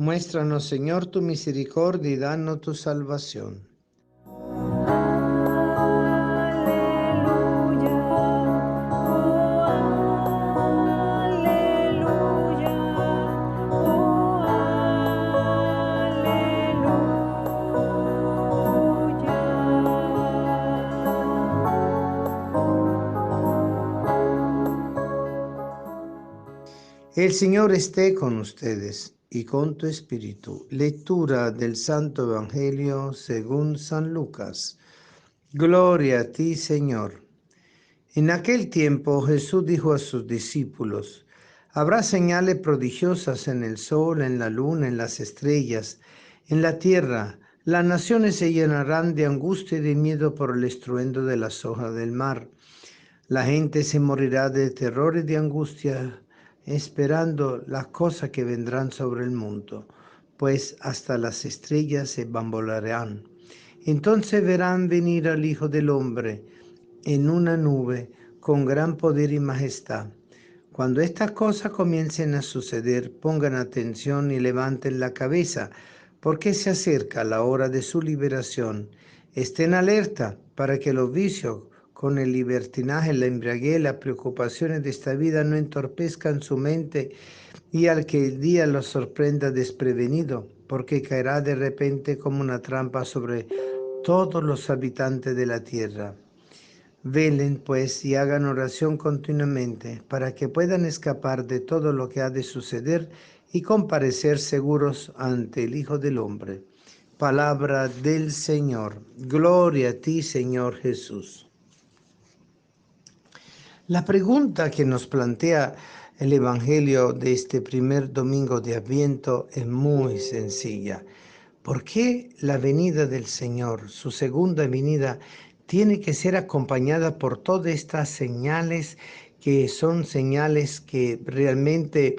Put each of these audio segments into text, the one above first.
Muéstranos, Señor, tu misericordia y danos tu salvación. El Señor esté con ustedes y con tu espíritu. Lectura del Santo Evangelio según San Lucas. Gloria a ti, Señor. En aquel tiempo Jesús dijo a sus discípulos: habrá señales prodigiosas en el sol, en la luna, en las estrellas, en la tierra. Las naciones se llenarán de angustia y de miedo por el estruendo de las olas del mar. La gente se morirá de terror y de angustia, esperando las cosas que vendrán sobre el mundo, pues hasta las estrellas se bambolearán. Entonces verán venir al Hijo del Hombre en una nube con gran poder y majestad. Cuando estas cosas comiencen a suceder, pongan atención y levanten la cabeza, porque se acerca la hora de su liberación. Estén alerta para que los vicios con el libertinaje, la embriaguez, las preocupaciones de esta vida no entorpezcan su mente y al que el día los sorprenda desprevenido, porque caerá de repente como una trampa sobre todos los habitantes de la tierra. Velen pues y hagan oración continuamente para que puedan escapar de todo lo que ha de suceder y comparecer seguros ante el Hijo del Hombre. Palabra del Señor. Gloria a ti, Señor Jesús. La pregunta que nos plantea el Evangelio de este primer domingo de Adviento es muy sencilla. ¿Por qué la venida del Señor, su segunda venida, tiene que ser acompañada por todas estas señales que son señales que realmente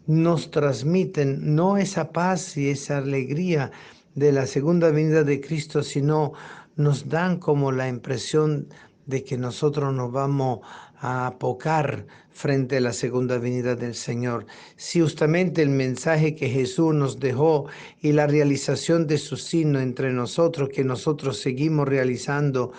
nos transmiten no esa paz y esa alegría de la segunda venida de Cristo, sino nos dan como la impresión de que nosotros nos vamos a apocar frente a la segunda venida del Señor? Si justamente el mensaje que Jesús nos dejó y la realización de su signo entre nosotros, que nosotros seguimos realizando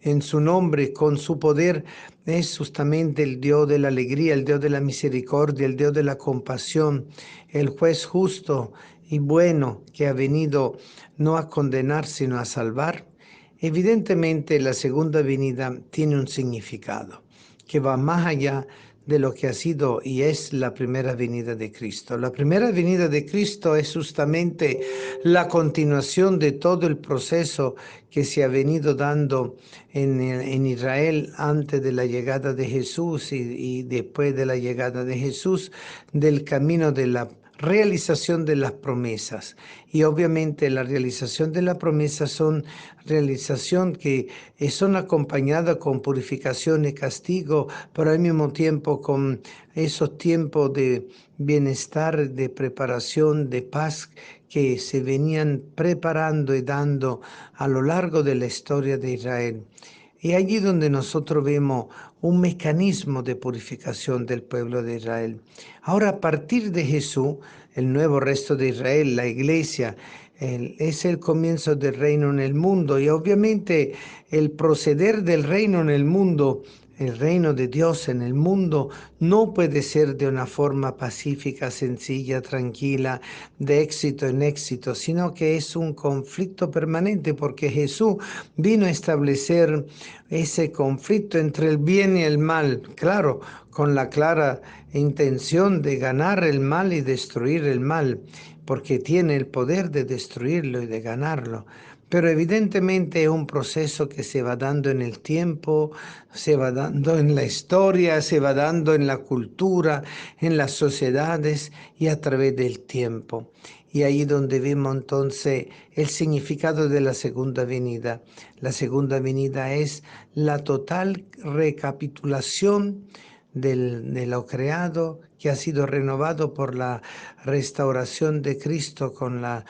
en su nombre, con su poder, es justamente el Dios de la alegría, el Dios de la misericordia, el Dios de la compasión, el juez justo y bueno que ha venido no a condenar, sino a salvar. Evidentemente, la segunda venida tiene un significado que va más allá de lo que ha sido y es la primera venida de Cristo. La primera venida de Cristo es justamente la continuación de todo el proceso que se ha venido dando en Israel antes de la llegada de Jesús y después de la llegada de Jesús, del camino de la realización de las promesas. Y obviamente la realización de las promesas son realización que son acompañadas con purificación y castigo, pero al mismo tiempo con esos tiempos de bienestar, de preparación, de paz que se venían preparando y dando a lo largo de la historia de Israel. Y allí donde nosotros vemos un mecanismo de purificación del pueblo de Israel. Ahora, a partir de Jesús, el nuevo resto de Israel, la iglesia, es el comienzo del reino en el mundo. Y obviamente el proceder del reino en el mundo, el reino de Dios en el mundo, no puede ser de una forma pacífica, sencilla, tranquila, de éxito en éxito, sino que es un conflicto permanente, porque Jesús vino a establecer ese conflicto entre el bien y el mal, claro, con la clara intención de ganar el mal y destruir el mal, porque tiene el poder de destruirlo y de ganarlo. Pero evidentemente es un proceso que se va dando en el tiempo, se va dando en la historia, se va dando en la cultura, en las sociedades y a través del tiempo. Y ahí donde vemos entonces el significado de la segunda venida. La segunda venida es la total recapitulación de lo creado, que ha sido renovado por la restauración de Cristo con la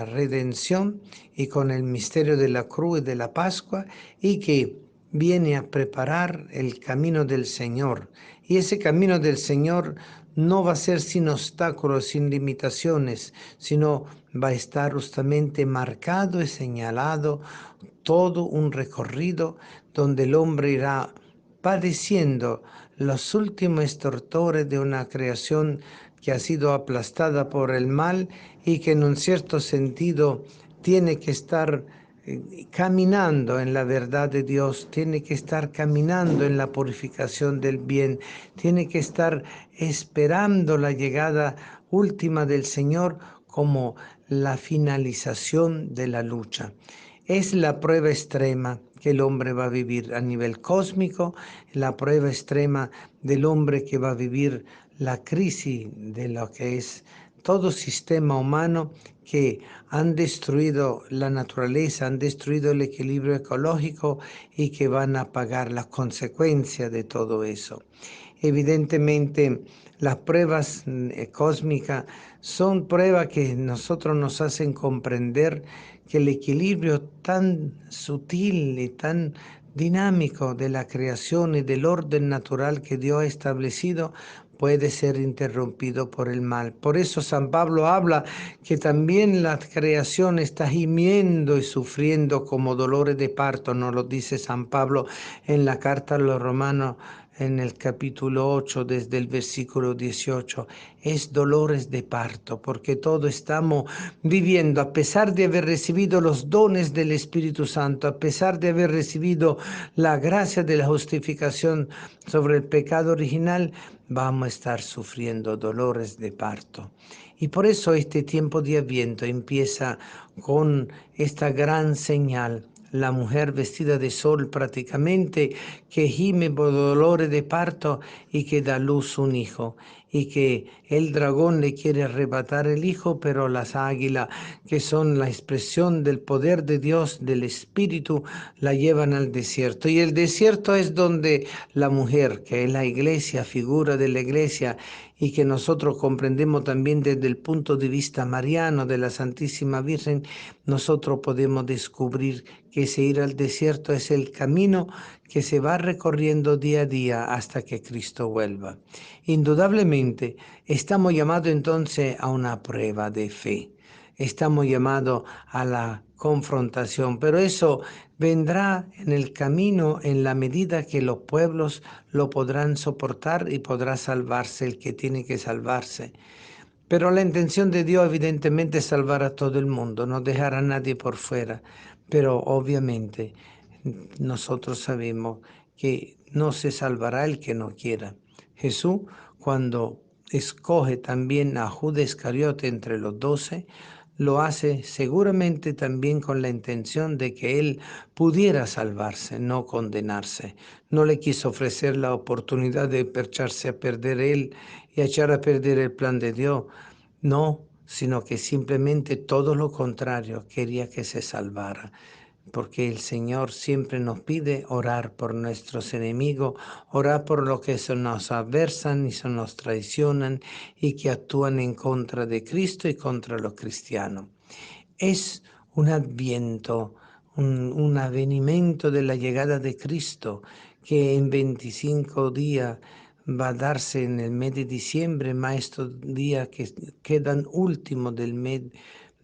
redención y con el misterio de la cruz y de la Pascua, y que viene a preparar el camino del Señor. Y ese camino del Señor no va a ser sin obstáculos, sin limitaciones, sino va a estar justamente marcado y señalado todo un recorrido donde el hombre irá padeciendo los últimos estertores de una creación que ha sido aplastada por el mal y que en un cierto sentido tiene que estar caminando en la verdad de Dios, tiene que estar caminando en la purificación del bien, tiene que estar esperando la llegada última del Señor como la finalización de la lucha. Es la prueba extrema que el hombre va a vivir a nivel cósmico, la prueba extrema del hombre que va a vivir la crisis de lo que es todo sistema humano que han destruido la naturaleza, han destruido el equilibrio ecológico y que van a pagar las consecuencias de todo eso. Evidentemente, las pruebas cósmicas son pruebas que nosotros nos hacen comprender que el equilibrio tan sutil y tan dinámico de la creación y del orden natural que Dios ha establecido puede ser interrumpido por el mal. Por eso San Pablo habla que también la creación está gimiendo y sufriendo como dolores de parto, nos lo dice San Pablo en la carta a los Romanos en el capítulo 8, desde el versículo 18, es dolores de parto, porque todos estamos viviendo, a pesar de haber recibido los dones del Espíritu Santo, a pesar de haber recibido la gracia de la justificación sobre el pecado original, vamos a estar sufriendo dolores de parto. Y por eso este tiempo de Adviento empieza con esta gran señal, la mujer vestida de sol prácticamente, que gime por dolores de parto y que da luz un hijo. Y que el dragón le quiere arrebatar el hijo, pero las águilas, que son la expresión del poder de Dios, del Espíritu, la llevan al desierto. Y el desierto es donde la mujer, que es la iglesia, figura de la iglesia, y que nosotros comprendemos también desde el punto de vista mariano de la Santísima Virgen, nosotros podemos descubrir que ese ir al desierto es el camino que se va recorriendo día a día hasta que Cristo vuelva. Indudablemente, estamos llamados entonces a una prueba de fe. Estamos llamados a la confrontación, pero eso vendrá en el camino en la medida que los pueblos lo podrán soportar y podrá salvarse el que tiene que salvarse. Pero la intención de Dios evidentemente es salvar a todo el mundo, no dejar a nadie por fuera. Pero obviamente nosotros sabemos que no se salvará el que no quiera. Jesús, cuando escoge también a Judas Iscariote entre los 12, lo hace seguramente también con la intención de que él pudiera salvarse, no condenarse. No le quiso ofrecer la oportunidad de echarse a perder él y echar a perder el plan de Dios. No, sino que simplemente todo lo contrario, quería que se salvara. Porque el Señor siempre nos pide orar por nuestros enemigos, orar por los que se nos adversan y se nos traicionan y que actúan en contra de Cristo y contra los cristianos. Es un adviento, un avenimiento de la llegada de Cristo que en 25 días va a darse en el mes de diciembre, más estos días que quedan últimos del mes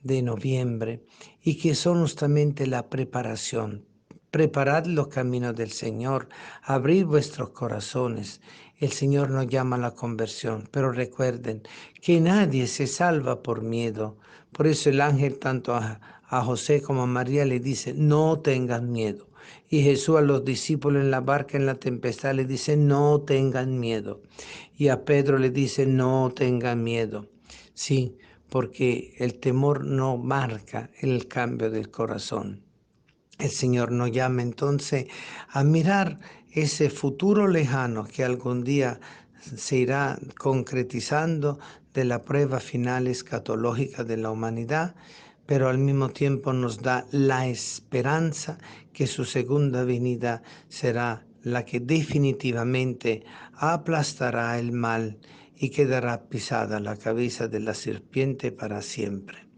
de noviembre y que son justamente la preparación. Preparad los caminos del Señor, abrid vuestros corazones. El Señor nos llama a la conversión, pero recuerden que nadie se salva por miedo. Por eso el ángel tanto a José como a María le dice, no tengan miedo. Y Jesús a los discípulos en la barca en la tempestad le dice, no tengan miedo. Y a Pedro le dice, no tengan miedo. Sí, porque el temor no marca el cambio del corazón. El Señor nos llama entonces a mirar ese futuro lejano que algún día se irá concretizando de la prueba final escatológica de la humanidad, pero al mismo tiempo nos da la esperanza que su segunda venida será la que definitivamente aplastará el mal y quedará pisada la cabeza de la serpiente para siempre.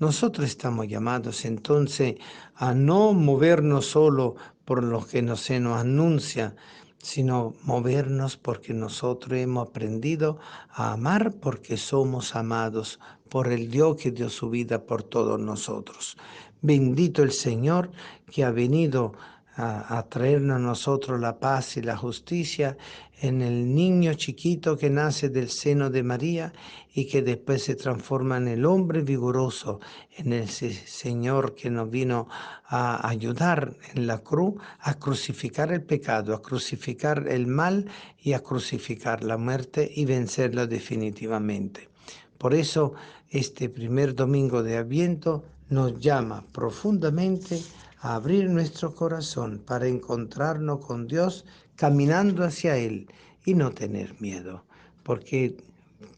Nosotros estamos llamados entonces a no movernos solo por lo que se nos anuncia, sino movernos porque nosotros hemos aprendido a amar porque somos amados por el Dios que dio su vida por todos nosotros. Bendito el Señor que ha venido a traernos a nosotros la paz y la justicia en el niño chiquito que nace del seno de María y que después se transforma en el hombre vigoroso, en ese Señor que nos vino a ayudar en la cruz a crucificar el pecado, a crucificar el mal y a crucificar la muerte y vencerlo definitivamente. Por eso este primer domingo de Adviento nos llama profundamente a abrir nuestro corazón para encontrarnos con Dios caminando hacia Él y no tener miedo, porque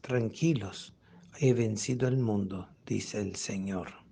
tranquilos, he vencido el mundo, dice el Señor.